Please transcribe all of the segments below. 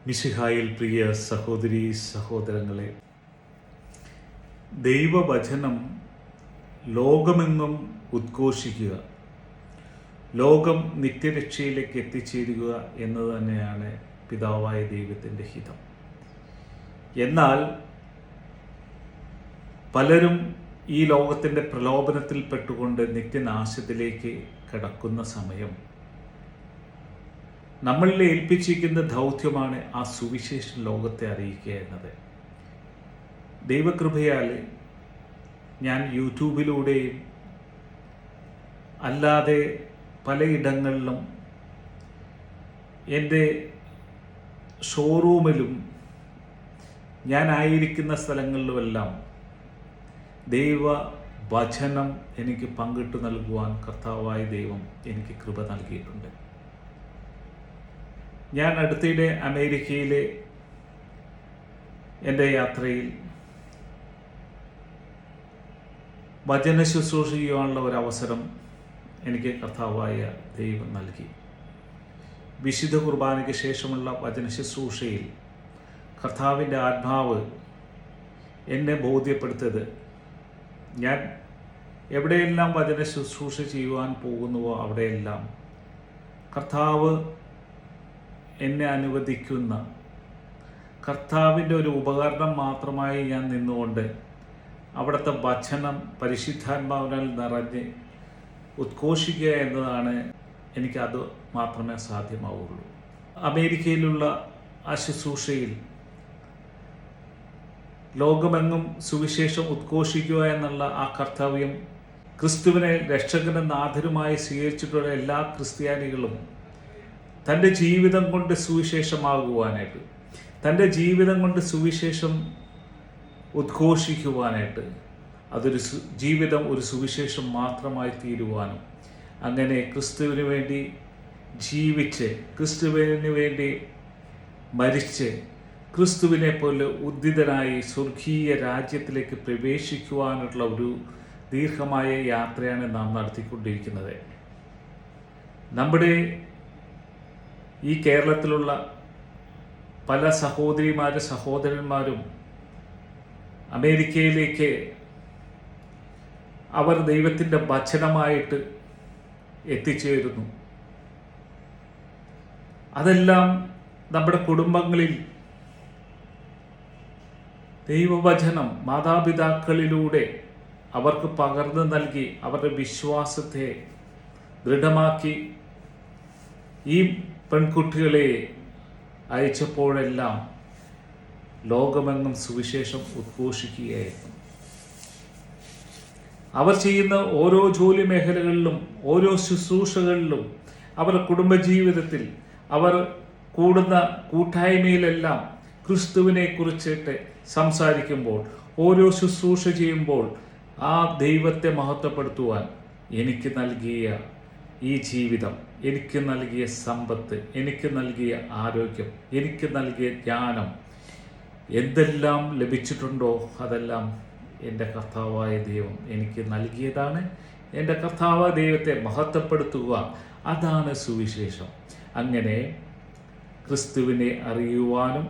മിശിഹായിൽ പ്രിയ സഹോദരീ സഹോദരങ്ങളെ, ദൈവവചനം ലോകമെങ്ങും ഉദ്ഘോഷിക്കുക, ലോകം നിത്യരക്ഷയിലേക്ക് എത്തിച്ചേരുക എന്നത് തന്നെയാണ് പിതാവായ ദൈവത്തിൻ്റെ ഹിതം. എന്നാൽ പലരും ഈ ലോകത്തിൻ്റെ പ്രലോഭനത്തിൽപ്പെട്ടുകൊണ്ട് നിത്യനാശത്തിലേക്ക് കടക്കുന്ന സമയം നമ്മളിൽ ഏൽപ്പിച്ചിരിക്കുന്ന ദൗത്യമാണ് ആ സുവിശേഷം ലോകത്തെ അറിയിക്കുക എന്നത്. ദൈവകൃപയാൽ ഞാൻ യൂട്യൂബിലൂടെയും അല്ലാതെ പലയിടങ്ങളിലും എൻ്റെ ഷോറൂമിലും ഞാനായിരിക്കുന്ന സ്ഥലങ്ങളിലുമെല്ലാം ദൈവവചനം എനിക്ക് പങ്കിട്ട് നൽകുവാൻ കർത്താവായ ദൈവം എനിക്ക് കൃപ നൽകിയിട്ടുണ്ട്. ഞാൻ അടുത്തിടെ അമേരിക്കയിലെ എൻ്റെ യാത്രയിൽ വചന ശുശ്രൂഷ ചെയ്യുവാനുള്ള ഒരവസരം എനിക്ക് കർത്താവായ ദൈവം നൽകി. വിശുദ്ധ കുർബാനയ്ക്ക് ശേഷമുള്ള വചന ശുശ്രൂഷയിൽ കർത്താവിൻ്റെ ആത്മാവ് എന്നെ ബോധ്യപ്പെടുത്തത്, ഞാൻ എവിടെയെല്ലാം വചന ശുശ്രൂഷ ചെയ്യുവാൻ പോകുന്നുവോ അവിടെയെല്ലാം കർത്താവ് എന്നെ അനുവദിക്കുന്ന, കർത്താവിൻ്റെ ഒരു ഉപകരണം മാത്രമായി ഞാൻ നിന്നുകൊണ്ട് അവിടുത്തെ വചനം പരിശുദ്ധാത്മാവിനാൽ നിറഞ്ഞ് ഉദ്ഘോഷിക്കുക എന്നതാണ്, എനിക്കത് മാത്രമേ സാധ്യമാവുള്ളൂ. അമേരിക്കയിലുള്ള ആ ശുശ്രൂഷയിൽ ലോകമെങ്ങും സുവിശേഷം ഉദ്ഘോഷിക്കുക എന്നുള്ള ആ കർത്തവ്യം ക്രിസ്തുവിനെ രക്ഷകനും നാഥനുമായി സ്വീകരിച്ചിട്ടുള്ള എല്ലാ ക്രിസ്ത്യാനികളും തൻ്റെ ജീവിതം കൊണ്ട് സുവിശേഷമാകുവാനായിട്ട്, തൻ്റെ ജീവിതം കൊണ്ട് സുവിശേഷം ഉദ്ഘോഷിക്കുവാനായിട്ട്, അതൊരു ജീവിതം ഒരു സുവിശേഷം മാത്രമായി തീരുവാനും, അങ്ങനെ ക്രിസ്തുവിന് വേണ്ടി ജീവിച്ച്, ക്രിസ്തുവിന് വേണ്ടി മരിച്ച്, ക്രിസ്തുവിനെ പോലെ ഉദ്ധിതനായി സ്വർഗീയ രാജ്യത്തിലേക്ക് പ്രവേശിക്കുവാനുള്ള ഒരു ദീർഘമായ യാത്രയാണ് നാം നടത്തിക്കൊണ്ടിരിക്കുന്നത്. നമ്മുടെ ഈ കേരളത്തിലുള്ള പല സഹോദരിമാരും സഹോദരന്മാരും അമേരിക്കയിലേക്ക് അവർ ദൈവത്തിൻ്റെ വചനമായിട്ട് എത്തിച്ചേരുന്നു. അതെല്ലാം നമ്മുടെ കുടുംബങ്ങളിൽ ദൈവവചനം മാതാപിതാക്കളിലൂടെ അവർക്ക് പകർന്നു നൽകി അവരുടെ വിശ്വാസത്തെ ദൃഢമാക്കി ഈ പെൺകുട്ടികളെ അയച്ചപ്പോഴെല്ലാം ലോകമെങ്ങും സുവിശേഷം ഉദ്ഘോഷിക്കുകയായിരുന്നു. അവർ ചെയ്യുന്ന ഓരോ ജോലി മേഖലകളിലും, ഓരോ ശുശ്രൂഷകളിലും, അവരുടെ കുടുംബജീവിതത്തിൽ, അവർ കൂടുന്ന കൂട്ടായ്മയിലെല്ലാം ക്രിസ്തുവിനെ കുറിച്ചിട്ട് സംസാരിക്കുമ്പോൾ, ഓരോ ശുശ്രൂഷ ചെയ്യുമ്പോൾ ആ ദൈവത്തെ മഹത്വപ്പെടുത്തുവാൻ എനിക്ക് നൽകിയ ഈ ജീവിതം, എനിക്ക് നൽകിയ സമ്പത്ത്, എനിക്ക് നൽകിയ ആരോഗ്യം, എനിക്ക് നൽകിയ ജ്ഞാനം, എന്തെല്ലാം ലഭിച്ചിട്ടുണ്ടോ അതെല്ലാം എൻ്റെ കർത്താവായ ദൈവം എനിക്ക് നൽകിയതാണ്. എൻ്റെ കർത്താവായ ദൈവത്തെ മഹത്വപ്പെടുത്തുക, അതാണ് സുവിശേഷം. അങ്ങനെ ക്രിസ്തുവിനെ അറിയുവാനും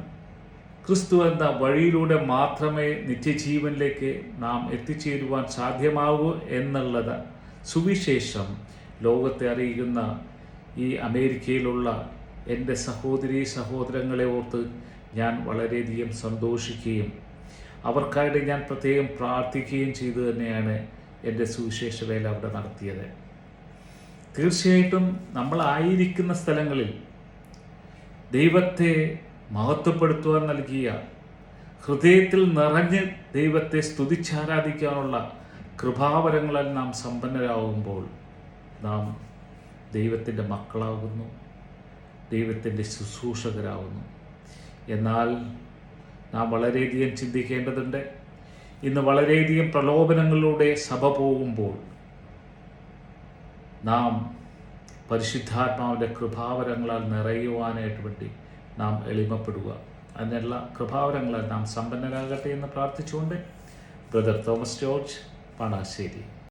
ക്രിസ്തു എന്ന വഴിയിലൂടെ മാത്രമേ നിത്യജീവനിലേക്ക് നാം എത്തിച്ചേരുവാൻ സാധ്യമാകൂ എന്നുള്ളത് സുവിശേഷം ലോകത്തെ അറിയിക്കുന്ന ഈ അമേരിക്കയിലുള്ള എൻ്റെ സഹോദരീ സഹോദരങ്ങളെ ഓർത്ത് ഞാൻ വളരെയധികം സന്തോഷിക്കുകയും അവർക്കായിട്ട് ഞാൻ പ്രത്യേകം പ്രാർത്ഥിക്കുകയും ചെയ്തു തന്നെയാണ് എൻ്റെ സുവിശേഷ വേല അവിടെ നടത്തിയത്. തീർച്ചയായിട്ടും നമ്മളായിരിക്കുന്ന സ്ഥലങ്ങളിൽ ദൈവത്തെ മഹത്വപ്പെടുത്തുവാൻ നൽകിയ, ഹൃദയത്തിൽ നിറഞ്ഞ് ദൈവത്തെ സ്തുതിച്ചാരാധിക്കാനുള്ള കൃപാവരങ്ങളാൽ നാം സമ്പന്നരാകുമ്പോൾ നാം ദൈവത്തിൻ്റെ മക്കളാകുന്നു, ദൈവത്തിൻ്റെ ശുശ്രൂഷകരാകുന്നു. എന്നാൽ നാം വളരെയധികം ചിന്തിക്കേണ്ടതുണ്ട്. ഇന്ന് വളരെയധികം പ്രലോഭനങ്ങളിലൂടെ സഭ പോകുമ്പോൾ നാം പരിശുദ്ധാത്മാവിൻ്റെ കൃപാവരങ്ങളാൽ നിറയുവാനായിട്ട് വേണ്ടി നാം എളിമപ്പെടുക. അതിനുള്ള കൃപാവരങ്ങളാൽ നാം സമ്പന്നരാകട്ടെ എന്ന് പ്രാർത്ഥിച്ചുകൊണ്ട് ബ്രദർ തോമസ് ജോർജ്, പണാശ്ശേരി.